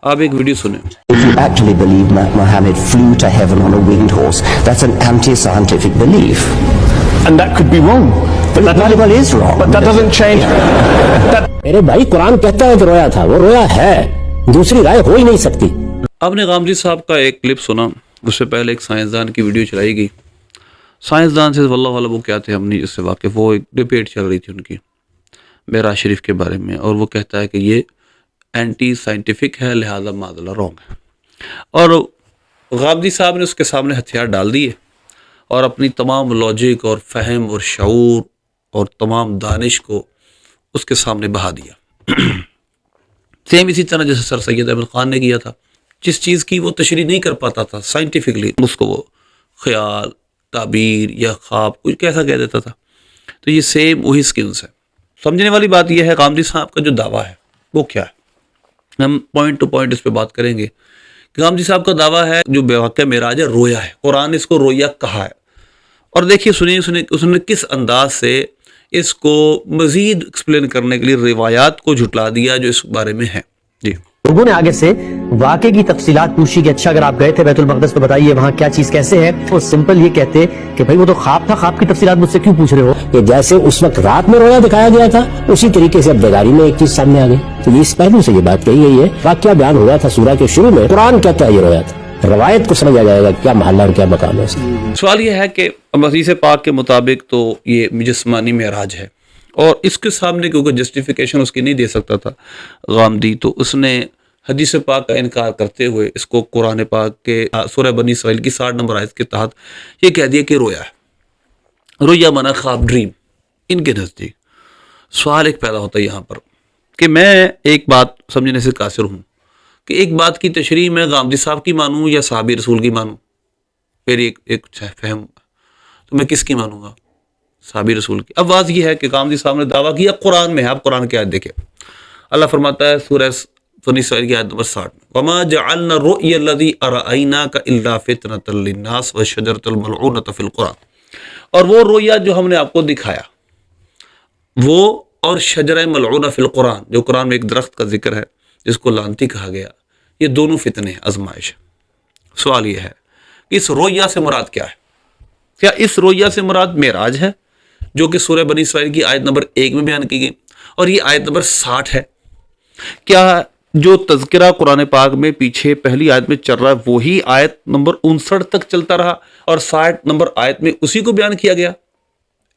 آپ ایک ویڈیو سنیں. If you actually believe Muhammad flew to heaven on a winged horse, that's an anti-scientific belief. And that could be wrong. But that Well, it is wrong. But that doesn't change. میرے بھائی قرآن کہتا ہے کہ رویا تھا، وہ رویا ہے، دوسری رائے ہو ہی نہیں سکتی. آپ نے غامدی صاحب کا ایک کلپ سنا، اس سے پہلے ایک سائنسدان کی ویڈیو چلائی گئی. سائنسدان سے واللہ عالم وہ کیا تھے ہم نہیں اس سے واقف. وہ ایک ڈبیٹ چل رہی تھی ان کی معراج شریف کے بارے میں، اور وہ کہتا ہے کہ یہ اینٹی سائنٹیفک ہے، لہذا معذلہ رونگ ہے. اور غامدی صاحب نے اس کے سامنے ہتھیار ڈال دیے اور اپنی تمام لاجک اور فہم اور شعور اور تمام دانش کو اس کے سامنے بہا دیا. سیم اسی طرح جیسے سر سید احمد خان نے کیا تھا. جس چیز کی وہ تشریح نہیں کر پاتا تھا سائنٹیفکلی، اس کو وہ خیال، تعبیر یا خواب کچھ کیسا کہہ دیتا تھا. تو یہ سیم وہی سکلز ہے. سمجھنے والی بات یہ ہے غامدی صاحب کا جو دعویٰ ہے وہ کیا ہے. ہم پوائنٹ ٹو پوائنٹ اس پہ بات کریں گے. غامدی صاحب کا دعویٰ ہے جو بے واقع معراج ہے رویا ہے. قرآن نے اس کو رویا کہا ہے. اور دیکھیے سنیے اس نے کس انداز سے اس کو مزید ایکسپلین کرنے کے لیے روایات کو جھٹلا دیا جو اس بارے میں ہے. جی لوگوں نے آگے سے واقعے کی تفصیلات پوچھی کہ اچھا اگر آپ گئے تھے بیت المقدس تو بتائیے وہاں کیا چیز کیسے ہے. وہ سمپل یہ کہتے کہ بھائی وہ تو خواب تھا، خواب کی تفصیلات مجھ سے کیوں پوچھ رہے ہو. کہ جیسے اس وقت رات میں رویا دکھایا گیا تھا، اسی طریقے سے اب بیداری میں ایک چیز سامنے آ گئی. تو یہ اس پہلو سے یہ بات کہی گئی ہے. واقعہ بیان ہوا تھا سورہ کے شروع میں، قرآن کہتا ہے یہ رویا تھا. روایت کو سمجھا جائے گا کیا محلہ اور کیا مقام ہے اس کا. سوال یہ ہے کہ حدیث پاک کے مطابق تو یہ جسمانی معراج ہے، اور اس کے سامنے کیونکہ جسٹیفیکیشن اس کی نہیں دے سکتا تھا غامدی، تو اس نے حدیث پاک کا انکار کرتے ہوئے اس کو قرآن پاک کے سورہ بنی اسرائیل کی 60 نمبر آیت کے تحت یہ کہہ دیا کہ رویا ہے. رویا مانا خواب، ڈریم. ان کے نزدیک سوال ایک پیدا ہوتا ہے یہاں پر کہ میں ایک بات سمجھنے سے قاصر ہوں کہ ایک بات کی تشریح میں غامدی صاحب کی مانوں یا صحابی رسول کی مانوں. میری ایک فہم تو میں کس کی مانوں گا؟ صحابی رسول کی. اب بات یہ ہے کہ غامدی صاحب نے دعویٰ کیا قرآن میں ہے. آپ قرآن کی آیت دیکھیں. اللہ فرماتا ہے سورہ بنی اسرائیل کی آیت نمبر 60 میں وَمَا جَعَلْنَا الرُّؤْيَا الَّذِي أَرَأَيْنَاكَ إِلَّا فِتْنَةً لِلنَّاسِ وَالشَّجَرَةَ الْمَلْعُونَةَ فِي الْقُرْآنِ. اور وہ رویا جو ہم نے آپ کو دکھایا، وہ اور شجرہ ملعونہ فی القرآن جو قرآن میں ایک درخت کا ذکر ہے جس کو لعنتی کہا گیا، یہ دونوں فتنے آزمائش. سوال یہ ہے کہ اس رویا سے مراد کیا ہے؟ کیا اس رویا سے مراد معراج ہے جو کہ سورہ بنی اسرائیل کی آیت نمبر 1 میں بیان کی گئی، اور یہ آیت نمبر 60 ہے؟ کیا جو تذکرہ قرآن پاک میں پیچھے پہلی آیت میں چل رہا ہے وہی آیت نمبر 59 تک چلتا رہا اور 60 نمبر آیت میں اسی کو بیان کیا گیا؟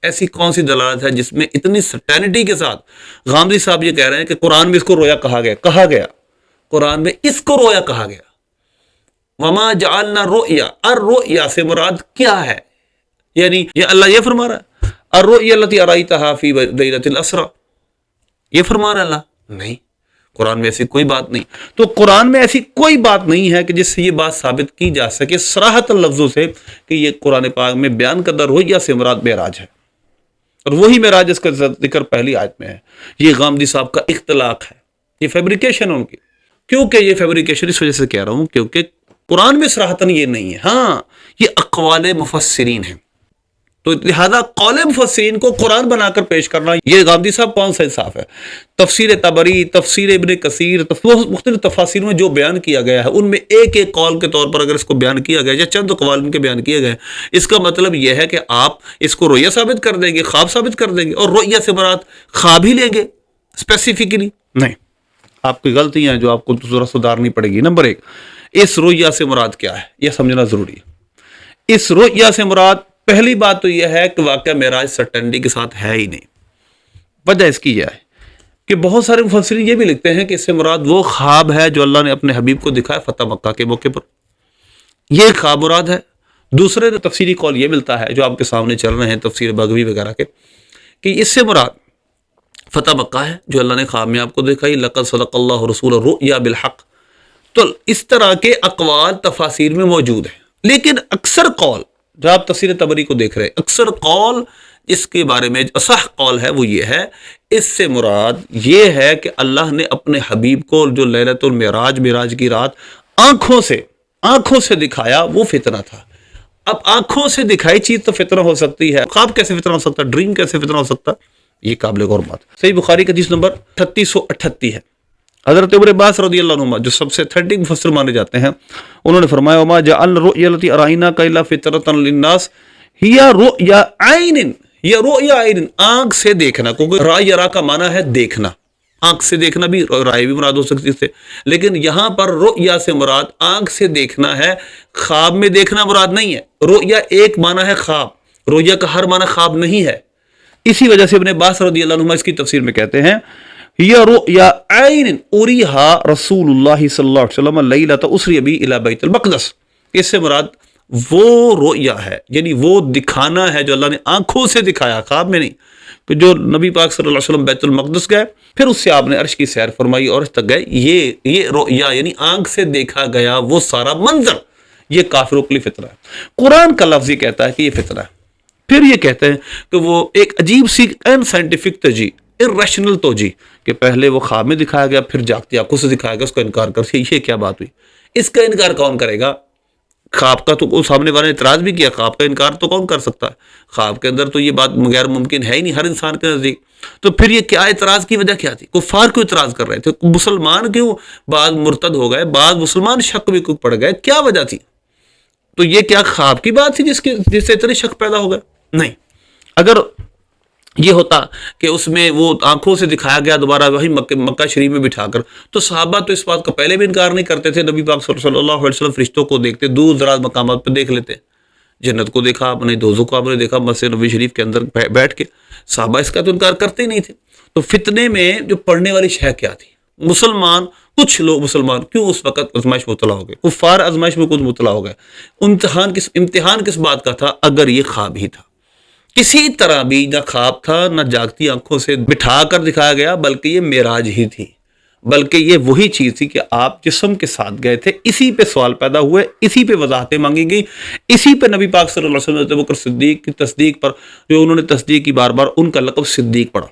ایسی کون سی دلالت ہے جس میں اتنی سرٹینٹی کے ساتھ غامدی صاحب یہ کہہ رہے ہیں کہ قرآن میں اس کو رویا کہا گیا قرآن میں اس کو رویا کہا گیا. وما جعلنا رؤیا، الرؤیا سے مراد کیا ہے؟ یعنی یہ اللہ یہ فرما رہا ہے الرؤیا التي ارایتها فی لیلۃ الاسری، یہ فرما رہا ہے اللہ؟ نہیں، قرآن میں ایسی کوئی بات نہیں. تو قرآن میں ایسی کوئی بات نہیں ہے کہ جس سے یہ بات ثابت کی جا سکے صراحتاً لفظوں سے کہ یہ قرآن پاک میں بیان کردہ رویا سے مراد معراج ہے، اور وہی معراج اس کا ذکر پہلی آیت میں ہے. یہ غامدی صاحب کا اختلاق ہے، یہ فیبریکیشن ہے ان کی. کیونکہ یہ فیبریکیشن اس وجہ سے کہہ رہا ہوں کیونکہ قرآن میں صراحتاً یہ نہیں ہے. ہاں یہ اقوال مفسرین ہیں، تو لہذا قول مفسرین کو قرآن بنا کر پیش کرنا، یہ غامدی صاحب کون سا انصاف ہے؟ تفسیر طبری، تفسیر ابن کثیر، مختلف تفاسیر میں جو بیان کیا گیا ہے ان میں ایک ایک قول کے طور پر اگر اس کو بیان کیا گیا یا چند قوال ان کے بیان کیے گئے، اس کا مطلب یہ ہے کہ آپ اس کو رویا ثابت کر دیں گے، خواب ثابت کر دیں گے، اور رویا سے مراد خواب ہی لیں گے اسپیسیفکلی؟ نہیں، آپ کی غلطی ہیں جو آپ کو ذرا سدھارنی پڑے گی. نمبر 1، اس رویا سے مراد کیا ہے یہ سمجھنا ضروری ہے. اس رویا سے مراد پہلی بات تو یہ ہے کہ واقعہ معراج سرٹنٹی کے ساتھ ہے ہی نہیں. وجہ اس کی یہ ہے کہ بہت سارے مفسرین یہ بھی لکھتے ہیں کہ اس سے مراد وہ خواب ہے جو اللہ نے اپنے حبیب کو دکھایا فتح مکہ کے موقع پر، یہ خواب مراد ہے. دوسرے تفسیری قول یہ ملتا ہے جو آپ کے سامنے چل رہے ہیں تفسیر بغوی وغیرہ کے، کہ اس سے مراد فتح مکہ ہے جو اللہ نے خواب میں آپ کو دکھائی، لقد صدق اللہ رسول الرؤیا بالحق. تو اس طرح کے اقوال تفاسیر میں موجود ہیں، لیکن اکثر قول جو آپ تفسیر طبری کو دیکھ رہے ہیں، اکثر قول اس کے بارے میں اصح قول ہے وہ یہ ہے اس سے مراد یہ ہے کہ اللہ نے اپنے حبیب کو جو لیلۃ المعراج معراج کی رات آنکھوں سے دکھایا وہ فتنہ تھا. اب آنکھوں سے دکھائی چیز تو فتنہ ہو سکتی ہے، خواب کیسے فتنہ ہو سکتا ہے، ڈریم کیسے فتنہ ہو سکتا ہے؟ یہ قابل غور بات ہے. صحیح بخاری کا حدیث نمبر 3838 ہے. حضرت ابن عباس رضی اللہ عنہ جو سب سے اتھینٹک مفسر مانے جاتے ہیں، انہوں نے فرمایا وما جعلنا الرؤيا التي اريناك الا فطرة للناس هي رؤيا عين، یہ رؤیا عین آنکھ سے دیکھنا، کیونکہ رأی یرا کا معنی ہے دیکھنا، آنکھ سے دیکھنا بھی رائے بھی مراد ہو سکتی ہے، لیکن یہاں پر رؤیا سے مراد آنکھ سے دیکھنا ہے، خواب میں دیکھنا مراد نہیں ہے۔ رؤیا ایک معنی ہے خواب، رؤیا کا ہر معنی خواب نہیں ہے۔ اسی وجہ سے ابن عباس رضی اللہ عنہ اس کی تفسیر میں کہتے ہیں یہ رؤیا عین اریہا رسول اللہ صلی اللہ علیہ وسلم لیلۃ اسری بی الی بیت المقدس، اس سے مراد وہ رؤیا ہے، یعنی وہ دکھانا ہے جو اللہ نے آنکھوں سے دکھایا، خواب میں نہیں، کہ جو نبی پاک صلی اللہ علیہ وسلم بیت المقدس گئے، پھر اس سے آپ نے عرش کی سیر فرمائی اور اس تک گئے، یہ رؤیا یعنی آنکھ سے دیکھا گیا وہ سارا منظر، یہ کافروں کے لیے فطرہ ہے۔ قرآن کا لفظ یہ کہتا ہے کہ یہ فطرہ ہے، پھر یہ کہتے ہیں کہ وہ ایک عجیب سی ان سائنٹیفک تجزیہ، ارریشنل توجیہ، کہ پہلے وہ خواب میں دکھایا گیا پھر جاگتی آنکھوں سے دکھایا گیا، اس کا انکار کر، یہ کیا بات ہوئی؟ اس کا انکار کون کرے گا؟ خواب کا تو سامنے والے نے اعتراض بھی کیا، خواب کا انکار تو کون کر سکتا ہے؟ خواب کے اندر تو یہ بات غیر ممکن ہے ہی نہیں ہر انسان کے نزدیک، تو پھر یہ کیا اعتراض کی وجہ کیا تھی؟ کفار کیوں اعتراض کر رہے تھے؟ مسلمان کیوں بعض مرتد ہو گئے، بعض مسلمان شک بھی پڑ گئے، کیا وجہ تھی؟ تو یہ کیا خواب کی بات تھی جس سے اتنے شک پیدا ہو گئے؟ نہیں، اگر یہ ہوتا کہ اس میں وہ آنکھوں سے دکھایا گیا دوبارہ وہی مکہ شریف میں بٹھا کر، تو صحابہ تو اس بات کا پہلے بھی انکار نہیں کرتے تھے، نبی پاک صلی اللہ علیہ وسلم فرشتوں کو دیکھتے، دور دراز مقامات پہ دیکھ لیتے، جنت کو دیکھا آپ نے، دوزخ کو آپ نے دیکھا مسجد نبوی شریف کے اندر بیٹھ کے، صحابہ اس کا تو انکار کرتے ہی نہیں تھے۔ تو فتنے میں جو پڑھنے والی شے کیا تھی؟ مسلمان، کچھ لوگ مسلمان کیوں اس وقت آزمائش میں مبتلا ہو گئے؟ کفار آزمائش میں خود مبتلا ہو گئے۔ امتحان کس بات کا تھا؟ اگر یہ خواب ہی تھا، کسی طرح بھی نہ خواب تھا نہ جاگتی آنکھوں سے بٹھا کر دکھایا گیا، بلکہ یہ معراج ہی تھی، بلکہ یہ وہی چیز تھی کہ آپ جسم کے ساتھ گئے تھے، اسی پہ سوال پیدا ہوئے، اسی پہ وضاحتیں مانگی گئی، اسی پہ نبی پاک صلی اللہ علیہ وسلم ابوبکر صدیق کی تصدیق پر جو انہوں نے تصدیق کی بار بار، ان کا لقب صدیق پڑا۔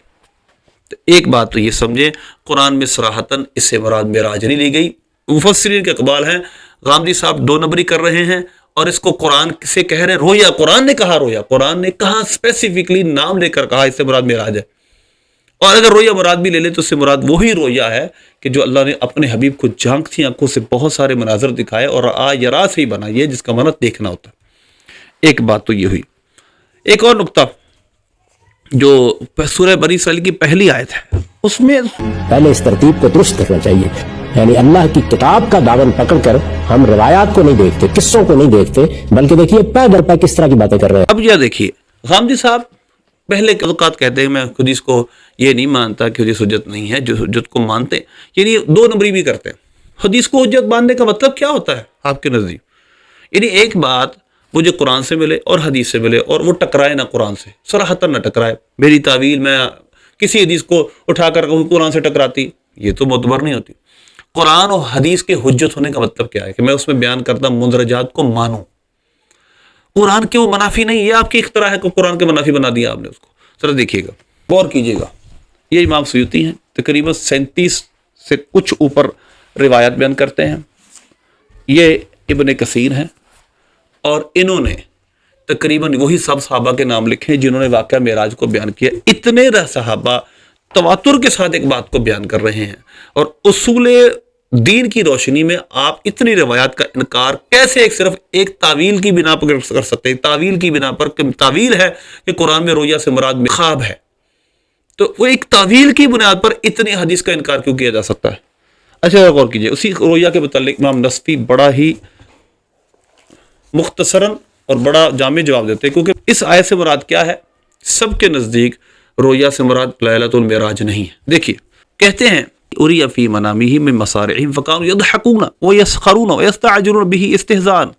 تو ایک بات تو یہ سمجھیں، قرآن میں صراحتاً اس سے مراد معراج نہیں لی گئی۔ مفسرین کے اقبال ہیں، غامدی صاحب دو نمبری کر رہے ہیں اور اس کو قرآن سے کہہ رہے ہیں رویا، قرآن نے کہا رویا، قرآن نے کہا اسپیسیفکلی نام لے کر کہا اس سے مراد معراج ہے، اور اگر رویا مراد بھی لے لیں تو اس سے مراد وہی رویا ہے کہ جو اللہ نے اپنے حبیب کو جھانکتی آنکھوں سے بہت سارے مناظر دکھائے اور یرا سے ہی بنا، یہ جس کا معنی دیکھنا ہوتا ہے۔ ایک بات تو یہ ہوئی۔ ایک اور نقطہ جو سورہ بنی اسرائیل کی پہلی آیت ہے، اس میں پہلے اس ترتیب کو درست کرنا چاہیے، یعنی اللہ کی کتاب کا دامن پکڑ کر ہم روایات کو نہیں دیکھتے، قصوں کو نہیں دیکھتے، بلکہ دیکھیے پے در پے کس طرح کی باتیں کر رہے ہیں۔ اب یہ دیکھیے، غامدی صاحب پہلے کے اوقات کہتے ہیں میں حدیث کو یہ نہیں مانتا کہ حدیث حجت نہیں ہے، جو حجت کو مانتے یعنی دو نمبری بھی کرتے ہیں۔ حدیث کو حجت ماننے کا مطلب کیا ہوتا ہے آپ کے نزدیک؟ یعنی ایک بات مجھے قرآن سے ملے اور حدیث سے ملے اور وہ ٹکرائے نہ قرآن سے، صراحتاً نہ ٹکرائے، میری تعویل میں کسی حدیث کو اٹھا کر قرآن سے ٹکراتی، یہ تو معتبر نہیں ہوتی۔ قرآن اور حدیث کے حجت ہونے کا مطلب کیا ہے کہ میں اس میں بیان کرتا مندرجات کو مانوں، قرآن کے وہ منافی نہیں، یہ آپ کی اختراع ہے کہ قرآن کے منافی بنا دیا آپ نے اس کو۔ ذرا دیکھیے گا، غور کیجیے گا، یہ امام سیوطی ہیں، تقریباً 37 سے کچھ اوپر روایات بیان کرتے ہیں، یہ ابن کثیر ہیں، اور انہوں نے تقریباً وہی سب صحابہ کے نام لکھے ہیں جنہوں نے واقعہ معراج کو بیان کیا۔ اتنے صحابہ تواتر کے ساتھ ایک بات کو بیان کر رہے ہیں، اور اصول دین کی روشنی میں آپ اتنی روایات کا انکار کیسے صرف ایک تعویل کی بنا پر کر سکتے ہیں؟ تعویل کی بنا پر، تعویل ہے کہ قرآن میں رویا سے مراد خواب ہے، تو وہ ایک تعویل کی بنیاد پر اتنی حدیث کا انکار کیوں کیا جا سکتا ہے؟ اچھا غور کیجیے، اسی رویا کے متعلق امام نصفی بڑا ہی مختصراً اور بڑا جامع جواب دیتے ہیں، کیونکہ اس آیت سے مراد کیا ہے؟ سب کے نزدیک رویا سے مراد لیلۃ المعراج نہیں ہے۔ دیکھیے کہتے ہیں اُرِیَ فِی مَنَامِهِ مِن مَصَارِعِهِمْ فَكَانُوا يَضْحَكُونَ وَيَسْخَرُونَ وَيَسْتَعْجِلُونَ بِهِ استهزاءً،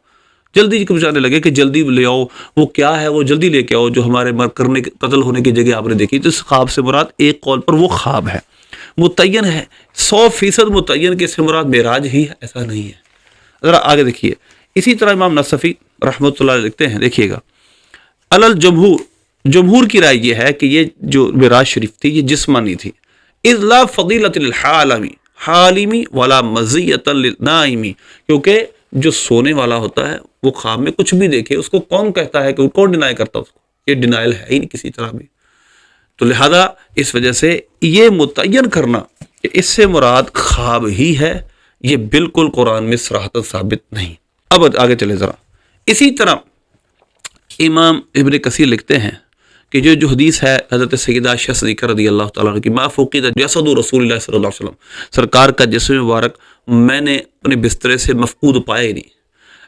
جلدی پہنچانے لگے کہ جلدی لے آؤ، وہ کیا ہے وہ جلدی لے کے آؤ جو ہمارے کرنے قتل ہونے کی جگہ آپ نے دیکھی۔ تو اس خواب سے مراد ایک قول پر وہ خواب ہے، متعین ہے 100% متعین کہ اس سے مراد معراج ہی ہے، ایسا نہیں ہے۔ ذرا آگے دیکھیے، اسی طرح امام نصفی رحمۃ اللہ علیہ لکھتے ہیں، دیکھیے گا، الجمہور، جمہور کی رائے یہ ہے کہ یہ جو معراج شریف تھی یہ جسمانی تھی، اذ لا فضیلۃ للحالمی ولا مزیۃ للنائمی، کیونکہ جو سونے والا ہوتا ہے وہ خواب میں کچھ بھی دیکھے اس کو کون کہتا ہے کہ کون ڈینائی کرتا اس کو؟ یہ ڈینائل ہے ہی نہیں کسی طرح بھی۔ تو لہذا اس وجہ سے یہ متعین کرنا کہ اس سے مراد خواب ہی ہے، یہ بالکل قرآن میں صراحتاً ثابت نہیں۔ اب آگے چلے ذرا۔ اسی طرح امام ابن کثیر لکھتے ہیں کہ جو حدیث ہے حضرت سیدہ عائشہ صدیقہ رضی اللہ تعالیٰ عنہ کی، ما فقد جسد رسول اللہ صلی اللہ علیہ وسلم، سرکار کا جسم مبارک میں نے اپنے بسترے سے مفقود پایا ہی نہیں،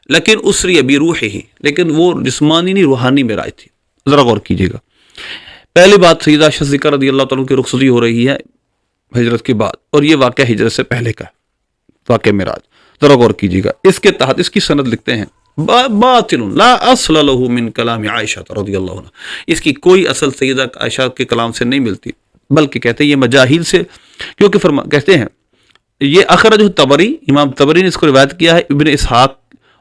لیکن اسری ابی روح ہی، لیکن وہ جسمانی نہیں روحانی معراج تھی۔ ذرا غور کیجیے گا، پہلی بات سیدہ عائشہ صدیقہ رضی اللہ تعالیٰ عنہ کی رخصتی ہو رہی ہے ہجرت کے بعد، اور یہ واقعہ ہجرت سے پہلے کا ہے، واقعہ معراج۔ ذرا غور کیجیے گا، اس کے تحت اس کی سند لکھتے ہیں باطل لا اصل له من کلام عائشہ رضی اللہ عنہ، اس کی کوئی اصل سیدہ عائشہ کے کلام سے نہیں ملتی، بلکہ کہتے ہیں یہ مجاہیل سے، کیونکہ کہتے ہیں یہ اخرجہ طبری، امام طبری نے اس کو روایت کیا ہے، ابن اسحاق،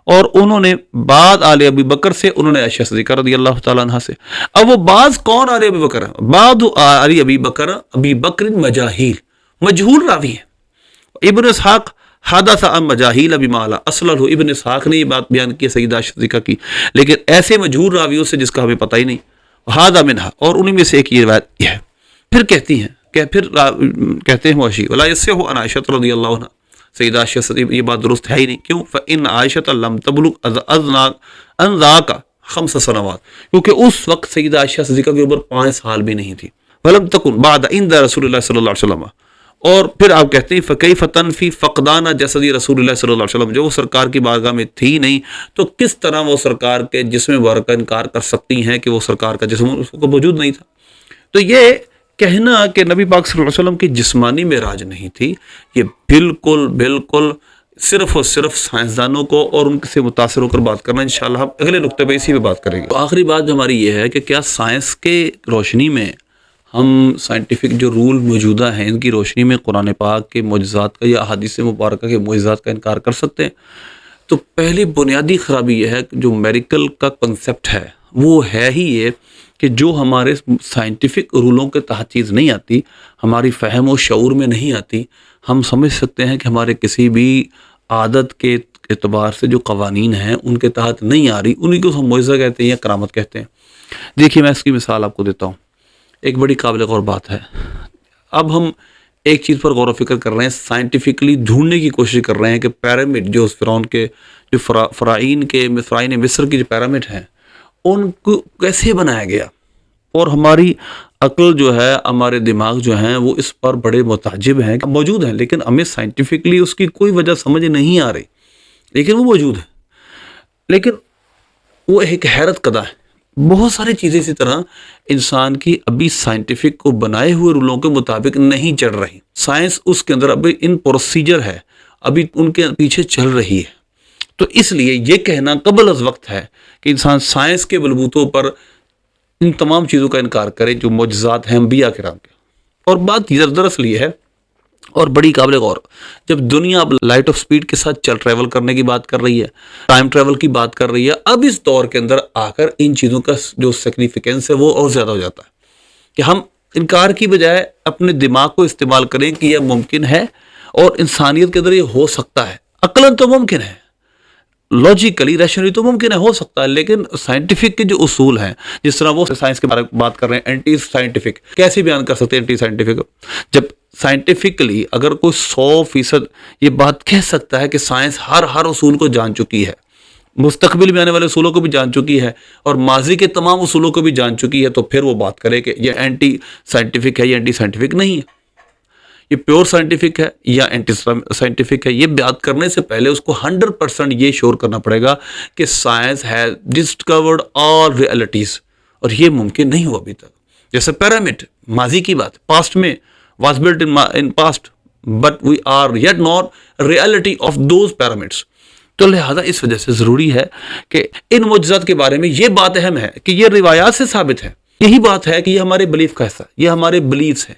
اور انہوں نے بعد آل ابی بکر سے، انہوں نے عائشہ صدیقہ رضی اللہ تعالیٰ عنہ سے۔ اب وہ بعض کون آل ابی بکر ہے؟ بعد آل ابی بکر مجاہیل، مجہول راوی ہیں۔ ابن اسحاق حدث عن مجاہیل بما لا اصل له، ابن اسحاق نے یہ بات بیان کی سیدہ عائشہ صدیقہ کی، لیکن ایسے مجہول راویوں سے جس کا ہمیں پتہ ہی نہیں، ھذا منھا، اور انہی میں سے ایک یہ روایت یہ ہے۔ پھر کہتی ہیں کہ کہتے ہیں وحشی ولا یصح عن عائشہ رضی اللہ عنہ، سیدہ عائشہ صدیقہ، یہ بات درست ہے ہی نہیں، کیوں؟ فإن عائشہ لم تبلغ ان ذاک 5 سنوات، کیونکہ اس وقت سیدہ عائشہ صدیقہ کی عمر 5 سال بھی نہیں تھی، ولم تکن بعد عند رسول اللہ صلی اللہ علیہ وسلم، اور پھر آپ کہتے ہیں فکیف تنفی فقدان جسد رسول اللہ صلی اللہ علیہ وسلم، جو وہ سرکار کی بارگاہ میں تھی نہیں تو کس طرح وہ سرکار کے جسم مبارک کا انکار کر سکتی ہیں کہ وہ سرکار کا جسم اس کو موجود نہیں تھا؟ تو یہ کہنا کہ نبی پاک صلی اللہ علیہ وسلم کی جسمانی معراج نہیں تھی، یہ بالکل صرف اور صرف سائنسدانوں کو اور ان سے متاثر ہو کر بات کرنا۔ انشاءاللہ ہم اگلے نقطے پہ اسی پہ بات کریں گے۔ تو آخری بات جو ہماری یہ ہے کہ کیا سائنس کے روشنی میں ہم سائنٹیفک جو رول موجودہ ہیں ان کی روشنی میں قرآن پاک کے معجزات کا یا احادیث مبارکہ کے معجزات کا انکار کر سکتے ہیں؟ تو پہلی بنیادی خرابی یہ ہے کہ جو میریکل کا کنسیپٹ ہے وہ ہے ہی یہ کہ جو ہمارے سائنٹیفک رولوں کے تحت چیز نہیں آتی، ہماری فہم و شعور میں نہیں آتی، ہم سمجھ سکتے ہیں کہ ہمارے کسی بھی عادت کے اعتبار سے جو قوانین ہیں ان کے تحت نہیں آ رہی، انہیں کو ہم معجزہ کہتے ہیں یا کرامت کہتے ہیں۔ دیکھیے میں اس کی مثال آپ کو دیتا ہوں، ایک بڑی قابل غور بات ہے۔ اب ہم ایک چیز پر غور و فکر کر رہے ہیں، سائنٹیفکلی ڈھونڈنے کی کوشش کر رہے ہیں کہ پیرامڈ جو فرعون کے جو فرعین مصر کی جو پیرامڈ ہیں ان کو کیسے بنایا گیا، اور ہماری عقل جو ہے، ہمارے دماغ جو ہیں وہ اس پر بڑے متعجب ہیں، موجود ہیں، لیکن ہمیں سائنٹیفکلی اس کی کوئی وجہ سمجھ نہیں آ رہی، لیکن وہ موجود ہے، لیکن وہ ایک حیرت قدہ ہے۔ بہت ساری چیزیں اسی طرح انسان کی ابھی سائنٹیفک کو بنائے ہوئے رولوں کے مطابق نہیں چل رہی، سائنس اس کے اندر ابھی ان پروسیجر ہے، ابھی ان کے پیچھے چل رہی ہے۔ تو اس لیے یہ کہنا قبل از وقت ہے کہ انسان سائنس کے بلبوتوں پر ان تمام چیزوں کا انکار کرے جو معجزات ہیں انبیاء کرام کے۔ اور بات دراصل یہ ہے، اور بڑی قابل غور، جب دنیا اب لائٹ آف سپیڈ کے ساتھ ٹریول کرنے کی بات کر رہی ہے، ٹائم ٹریول کی بات کر رہی ہے، اب اس دور کے اندر آ کر ان چیزوں کا جو سگنیفیکینس ہے وہ اور زیادہ ہو جاتا ہے کہ ہم انکار کی بجائے اپنے دماغ کو استعمال کریں کہ یہ ممکن ہے اور انسانیت کے اندر یہ ہو سکتا ہے، عقلاً تو ممکن ہے، لاجیکلی ریشنلی تو ممکن ہے، ہو سکتا ہے، لیکن سائنٹیفک کے جو اصول ہیں، جس طرح وہ سائنس کے بارے میں بات کر رہے ہیں، اینٹی سائنٹیفک کیسے بیان کر سکتے ہیں اینٹی سائنٹیفک؟ جب سائنٹیفکلی اگر کوئی 100% یہ بات کہہ سکتا ہے کہ سائنس ہر اصول کو جان چکی ہے، مستقبل میں آنے والے اصولوں کو بھی جان چکی ہے اور ماضی کے تمام اصولوں کو بھی جان چکی ہے، تو پھر وہ بات کرے کہ یہ اینٹی سائنٹیفک ہے یا اینٹی سائنٹیفک نہیں ہے، یہ پیور سائنٹیفک ہے یا اینٹی سائنٹیفک ہے، یہ بات کرنے سے پہلے اس کو 100% یہ شور کرنا پڑے گا کہ science has discovered all realities, اور یہ ممکن نہیں ہوا ابھی تک۔ جیسے پیرامڈ، ماضی کی بات، پاسٹ میں was built in past but we are yet not reality of those pyramids۔ تو لہذا اس وجہ سے ضروری ہے کہ ان معجزات کے بارے میں یہ بات اہم ہے کہ یہ روایات سے ثابت ہے، یہی بات ہے کہ یہ ہمارے بلیف کا حصہ، یہ ہمارے بلیفز ہیں،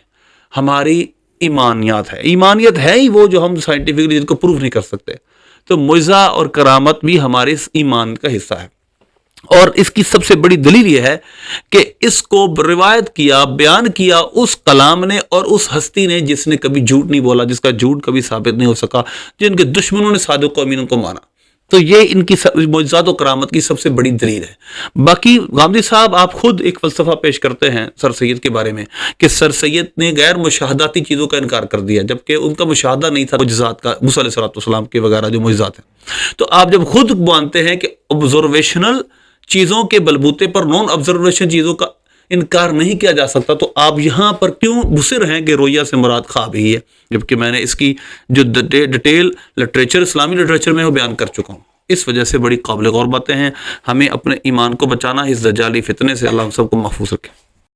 ہماری ایمانیات ہے، ایمانیت ہے ہی وہ جو ہم سائنٹیفکلی جن کو پروف نہیں کر سکتے، تو معجزہ اور کرامت بھی ہمارے اس ایمان کا حصہ ہے۔ اور اس کی سب سے بڑی دلیل یہ ہے کہ اس کو روایت کیا، بیان کیا اس کلام نے اور اس ہستی نے جس نے کبھی جھوٹ نہیں بولا، جس کا جھوٹ کبھی ثابت نہیں ہو سکا، جن کے دشمنوں نے صادق و امین کو مانا۔ تو یہ ان کی معجزات و کرامت کی سب سے بڑی دلیل ہے۔ باقی غامدی صاحب آپ خود ایک فلسفہ پیش کرتے ہیں سر سید کے بارے میں کہ سر سید نے غیر مشاہداتی چیزوں کا انکار کر دیا، جبکہ ان کا مشاہدہ نہیں تھا معجزات کا، موسیٰ علیہ السلام کے وغیرہ جو معجزات ہیں۔ تو آپ جب خود مانتے ہیں کہ آبزرویشنل چیزوں کے بلبوتے پر نان آبزرویشن چیزوں کا انکار نہیں کیا جا سکتا، تو آپ یہاں پر کیوں مصر ہیں کہ رویا سے مراد خواب ہی ہے، جبکہ میں نے اس کی جو ڈیٹیل لٹریچر، اسلامی لٹریچر میں وہ بیان کر چکا ہوں۔ اس وجہ سے بڑی قابل غور باتیں ہیں۔ ہمیں اپنے ایمان کو بچانا ہے اس دجالی فتنے سے۔ اللہ ہم سب کو محفوظ رکھے۔